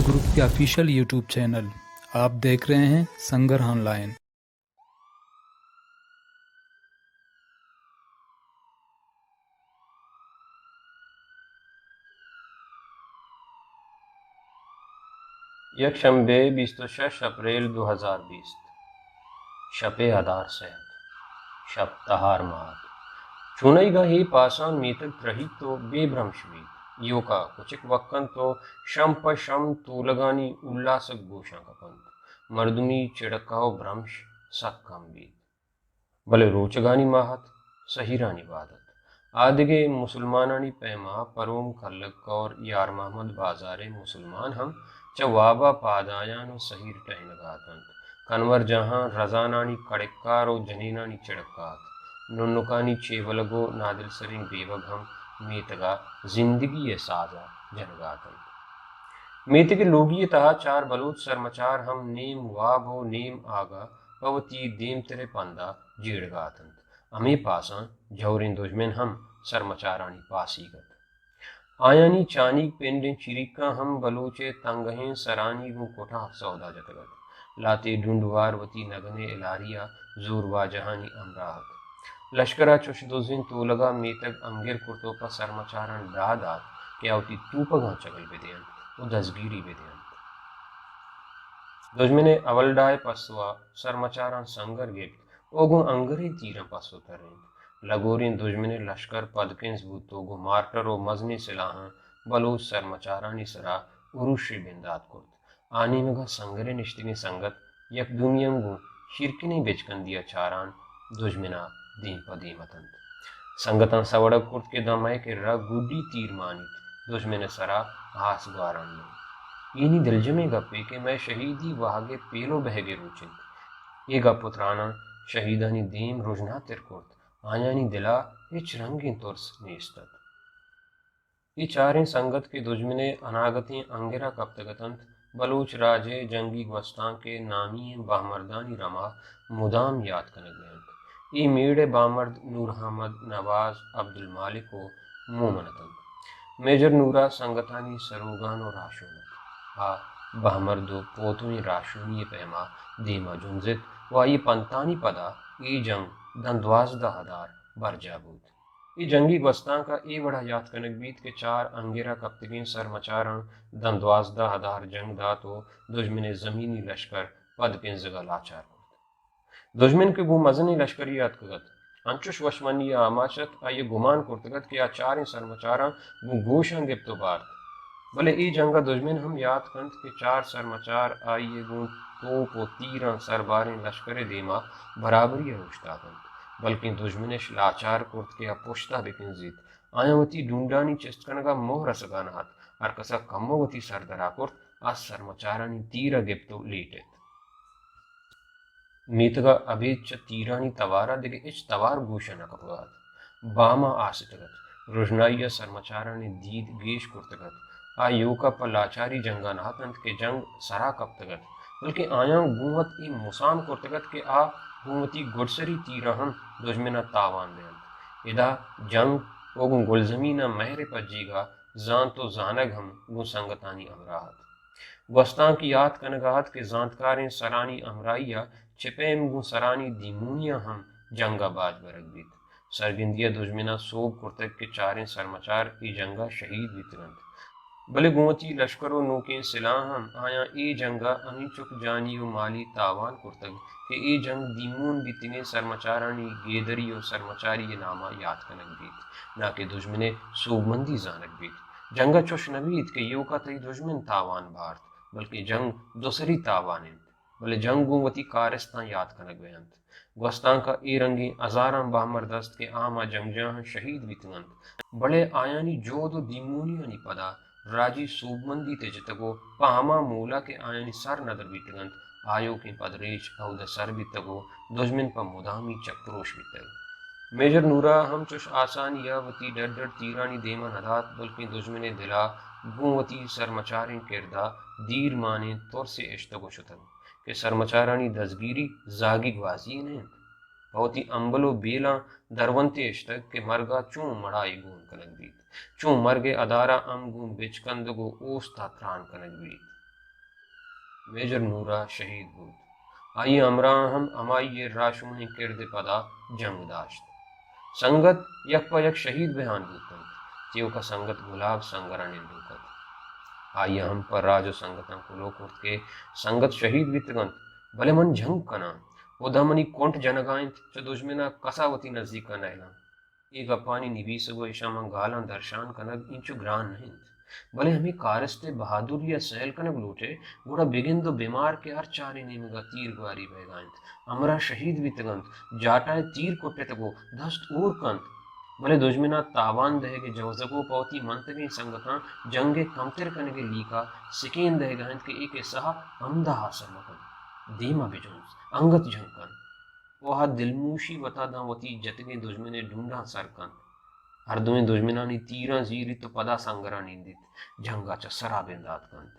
Media group के official YouTube channel. आप देख रहे हैं संगर ऑनलाइन। यकशंबे 26 अप्रैल 2020 शपे आधार सेहत शब तहार मात चुनईगा ही पासान मीतक रही तो बेभ्रंशवी योका कुचिक वक्कन तो शम प शम तूलगानी उल्लासक गोशा कपंत मर्दुमी चिड़काओ भ्रंश सक्कम बीत भले रोचगानी माहत सहीरानी वादत आदिगे मुसलमानानी पैमा परोम खल्लक और यार महमद बाजारे मुसलमान हम चवाबा पादायानो सहीर टहनगातंत कनवर जहां रजानानी कड़क्कार और जनीनानी चिड़कात नुन्नुकानी चेवलगो नादिल सरिंग बेवग हम मीतगा जिंदगी ये साजा जनगातंत मीत के लोगी तहा चार बलूच सरमचार हम नीम वाब हो नीम आगा पवती दीम तेरे पंदा जीड़गातंत अमी पासा झौरिन दुश्मन हम सरमचारानी पासीगत आयानी चानी पेंडें चिरिका हम बलोचे तंगहें सरानी वो कोठा सौदा जतगत लाते ढूंढवारवती नगने इलारिया जोरवा जहानी अमराहत लश्करा चुश दुजिन तोलगा मीतक अंगिर कुर्तो पर सरमचारण दादात क्या उती तूपगा चगल बेदेन वो दसगीरी बेदेन दुश्मने अवलडाय पसवा सरमचारण संगर गिफ्ट ओगो अंगरे तीरं पसो तरें लगोरिन दुश्मने लश्कर पदकेंस भूतोगो मार्टर ओ मजनी सिलाहां बलोच सरमचारानी सरा उरुश्री बिंदात कुर्त आनी मगा संगरे निश्तिनी संगत यक दुनियंगो शिरकिनी बेचकंदिया चारान दुश्मना दीन पदीमतंत संगतन सवड़क कुर्त के दमाए के रग गुड्डी तीर मानित दुश्मने सरा हास ग्वारन में इनी दिलजमे गप्पे के मैं शहीदी वागे पेलो बहगे रोचिंत ये गपुत्राना शहीदानी दीम रुजना तिरकुर्त आयानी दिला इच रंगी तुर्स नेस्तत ये चारें संगत के दुश्मने अनागती अंगिरा कप्तगतंत बलूच राजे जंगी gwastan के नामी बामर्दानी रमा मुदाम याद कनक गयंत ये मीड़े बामर्द नूर अहमद नवाज अब्दुल मालिक को मोमनतंत मेजर नूरा संगतानी सरोगान और राशोनत आ बहमर्दो पोतुनी राशुनी पैमा दीमा जुंजित वाई पंतानी पदा ई जंग दंद्वाजदा हदार बरजाबूत ई जंगी gwastan का ए बड़ा याद कनक बीत के चार अंगेरा कप्तगीन सरमचारण दंद्वाजदा हदार जंग दा तो दुश्मने जमीनी लश्कर पद के जगह लाचार दुश्मन के गु मजनी लश्करी याद कगत अंचुश वशमनी आमाचत आये गुमान कुर्तगत के आचार्य सरमचारा गु गोशं गिप्तो बार भले ई जंगा दुश्मन हम याद कंत के चार सरमचार आइए गुण तोप और तीर सरबारें लश्कर देमा बराबरी होशता कंत बल्कि दुश्मनिश लाचार कुर्त के अपुश्ता बिकिन जीत आयावती ढूंढानी चिस्तकनगा मोह रसगानात और कसा कम्मोवती सरदरा कुर्त आज सरमचारानी तीर गिप्तो लेटे मीतगा अभेच तीरानी तवारा दिगे इच तवार गोशना कपगात बामा आसितगत रुजनाइया सरमचारानी दीद गेश कुर्तगत आ योका पर लाचारी जंगा नाहतंत के जंग सरा कप्तगत बल्कि आया गुवत ई मुसाम कुर्तगत के आ गुवती गुरसरी तीरहम दुश्मना तावान बेंत इदा जंग ओगु गुलजमीना महरे पज्जीगा जान तो जानग हम गु संगतानी अमराहत gwastan की याद कनगाहत के जानकारें सरानी अमराइया छिपेम गु सरानी दीमुनिया हम जंगा बाज बरक बीत सरगिंदिया दुश्मना सोब कुर्तक के चारें सरमचार ई जंगा शहीद बीतगंत भले गुवती लश्करो नोके सिलाहम आया ए जंगा अमी चुक जानियो माली तावान कुर्तग के ए जंग दीमून बीतने सरमचारानी गेदरी और सरमचारी ये नामा याद कनक बीत ना के दुश्मने सोबमंदी जानक बीत जंगा चुश नबीत के यो का तई दुश्मन तावान भारत बल्कि जंग दूसरी तावान भले जंग गुवती कारस्तान याद कनक बेंत gwastan का ए रंगी अजाराम बामरदस्त के आमा जंगजाह शहीद बीतगंत बड़े आयानी जोदो दीमूनियानी पदा राजी सूबमंदी तेजतगो पामा मूला के आयनी सर नदर बीतगंत आयो के पदरेच औद सर बीतगो दुश्मन पर मुदामी चक्रोश बीतग मेजर नूरा हम चुश आसानी या वती डर डर तीरानी देमा नदात बल्कि दुश्मने दिला गुवती सरमचारें किरदा दीर माने तौर से इश्तगो शुतग के सरमचारानी दसगीरी जागी ग्वाजी ने बहुती अंबलो बेला दरवंते इश्तक के मरगा चूं मड़ाई गुन कनक बीत चूं मरगे अदारा अम गुन बिचकंद गो ओस्ता त्राण कनक बीत मेजर नूरा शहीद बूद आई अमरा हम अमाई ये राशुमनी किरद पदा जंग दाश्त संगत यक पयक शहीद बयान बूतन तीव का संगत गुलाब संगरा निंदुकत आई हम पर राजो संगतन कुलो कुर्त के संगत शहीद वितगंत भले मन झंग कना ओधमनी कोंट जनगायंत च दुश्मना कसावती नजदीक का नैला एक अपानी निवीसगो ईशामा गाला दर्शान कनग इंचु ग्रान नहीं भले हमें कारस्ते बहादुर या सहल कनक लूटे गुड़ा बिगिन तो बीमार के हर चारी नीमगा तीर ग्वारी बेगांत अमरा शहीद वितगंत जाटाए तीर कोटे तको दस्त ऊर कंत भले दुश्मना तावान दहे के जवजगो पौती मंत के संगता जंगे कमतिर कने के लीका सिकेन दहे गहंत के एक सहा अमदा हासर मकन धीमा बिजुंस अंगत झंकन वहा दिलमूशी वता दावती जतगे दुश्मने ढूंढा सरकन हरदुमे दुश्मनानी तीरा जीरी तो पदा संगरा निंदित झंगाचा सरा बिंदात कंत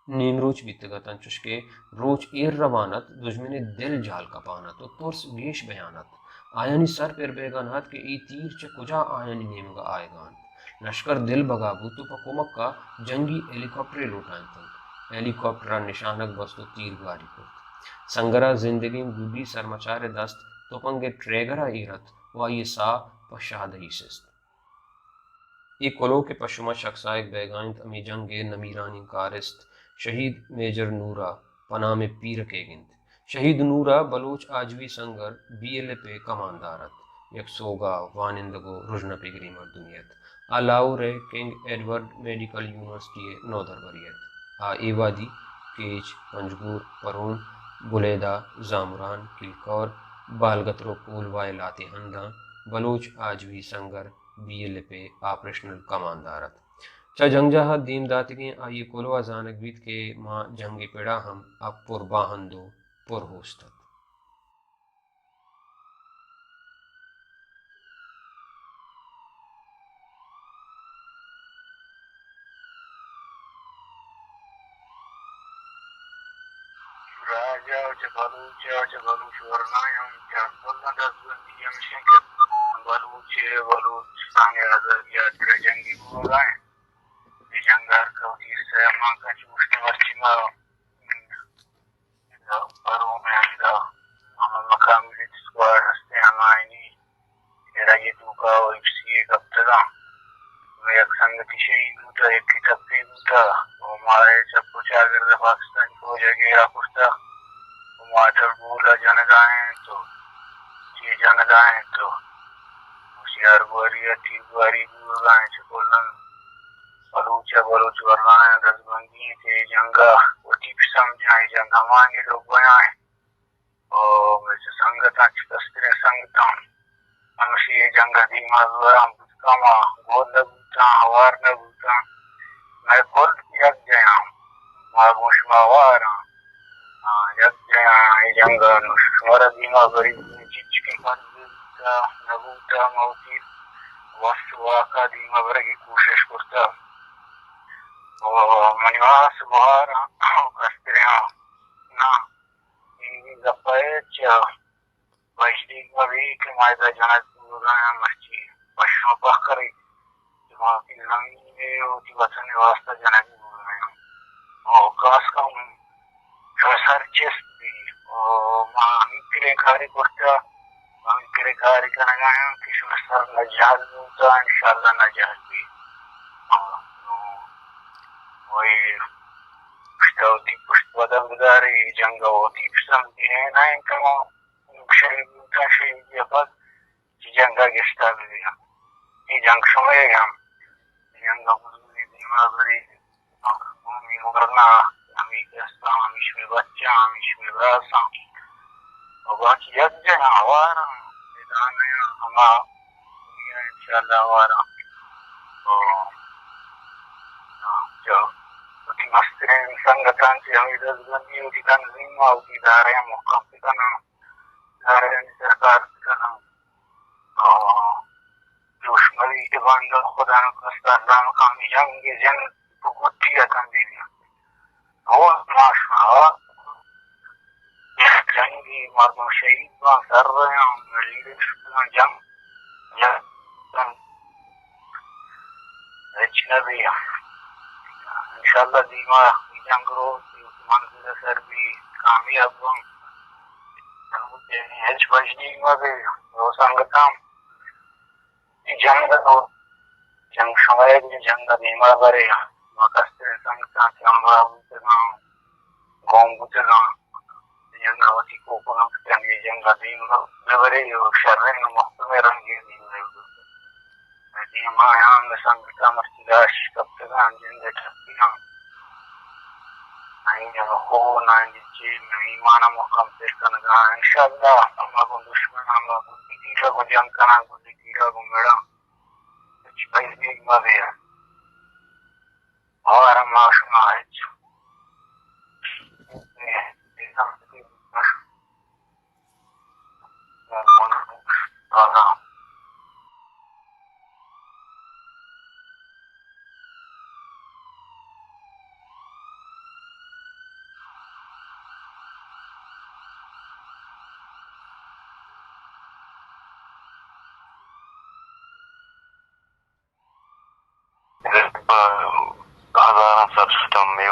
नीमरोच बितगतन चुशके रोच एर रवानत दुश्मने दिल जाल कपानत और तुर्स वेश बयानत आयानी सर पर बेगानात के ई तीर च कुजा आयानी नेमगा आएगान लश्कर दिल बगाबू तो पकोमक का जंगी हेलीकॉप्टर लुटाएं तक हेलीकॉप्टर निशानक बस्तो तीर गारी को संगरा जिंदगी गुडी सरमचारे दस्त तोपंगे ट्रेगरा इरत वा ये सा पशाद ही सिस्त ये कोलो के पशुमा शख्सायक बेगांत अमी जंगे नमीरानी कारिस्त शहीद मेजर नूरा पना में पीर के गिंद शहीद नूरा बलोच आजवी संगर बीएलए कमांदारत यक सोगा वानिंदगो रुजन पिगरी मर्दुनियत अलाउ रे किंग एडवर्ड मेडिकल यूनिवर्सिटी नोदर वरियत आ एवादी केच पंजगूर परून बुलेदा जामरान किलकौर बालगतरो पूल वाय लाते हंदा बलोच आजवी संगर बीएलए ऑपरेशनल कमांदारत चा जंगजाहा दीम दातिगे आये कोलवा जानक बीत के माँ जंगे पेड़ा हम अब पुरबाहंदो पुर होस्तत राजा बलूच वरनायम जंगल दसबंदी यमशंकर बलूच सांगे या जंगी बुगाए जंगार कवती से मां का चूष्ट वर्चिमा परों में अंदा हम मकाम विद स्क्वाड हस्ते हमायनी तेरा ये दुका और इप्सी एक अब्तदा मैं एक संगति शहीद होता एक की तब्दील होता और हमारे जब कुछ अगर पाकिस्तान को जगह कुछ माटर बोला जनगाएं तो ये जनगाएं तो होशियार बुआरी तीर बुआरी बुआएं चकोलन बलूच वरनाएं दसबंदी के जंगा वो टीप समझाए जंगा मांगे लोग बनाए और वैसे संगता चिकस्त्रे संगता हमेशा ये जंगा धीमा द्वारा बुतकामा गोद लगता हवार लगता मैं खुद यक गया मागुश मावारा यक गया ये जंगा नुश्वर धीमा बड़ी चीज के का नबूता मौती वस्तुआ का धीमा बड़ी की कोशिश करता और मनिवास बाहर कस्त्रे ना इन दफाएच वैश्विक में के मायदा जनक बुलाया मस्ती पशु पकड़ी जहाँ की जमीन में होती वतन वास्ता जनक बुलाया और कास का सर चेस्ट भी और मां मिक्रे खारी करता मां मिक्रे खारी करना है किशोर सर नजाल होता इंशाल्लाह नजाल भी वही पुष्टवती पुष्टवदम गुजारी जंगा होती समझे है ना इनका शरीर का शरीर ये पर जंगा गिस्ता भी है ये जंग समय हम जंगा बुजुर्ग धीमा बड़ी भूमि वरना हमी गस्ता हमीश में बच्चा हमीश में रासा और बाकी यज्ञ हवारा निदान हमा इंशाल्लाह हवारा जो मस्तिरे संगठन से हमें दसबंदी होती तंजीम होती दारे मुकाम पे करना दारे सरकार करना दुश्मनी के बंद खुदा न कस्ता दाम काम जंग जन पुकुटी तंजीम वो माशा जंगी मर्दों शहीद का कर रहे हैं लीडरशिप जंग जंग अजनबी इंशाल्लाह दीमा जंगरो मंजिल सर भी कामयाब हम हेच बजनी में वो संगतम जंग तो जंग समय जंग दीमा करे मकसद संगता चंबा बुतना गोम बुतना जंग वती को कोन जंग जंग दीमा बरे शरण मुख्तमे रंगी दीमा yang संगता मस्तिदाश कप्तान जंग ठपिया नहीं हो नहीं जी नहीं माना मुकाम से करना इंशाल्लाह हम दुश्मन हम तीरा को जंग करना को तीरा को मेरा भाई एक बार है और हम आशना है हजारों सब सिस्टम में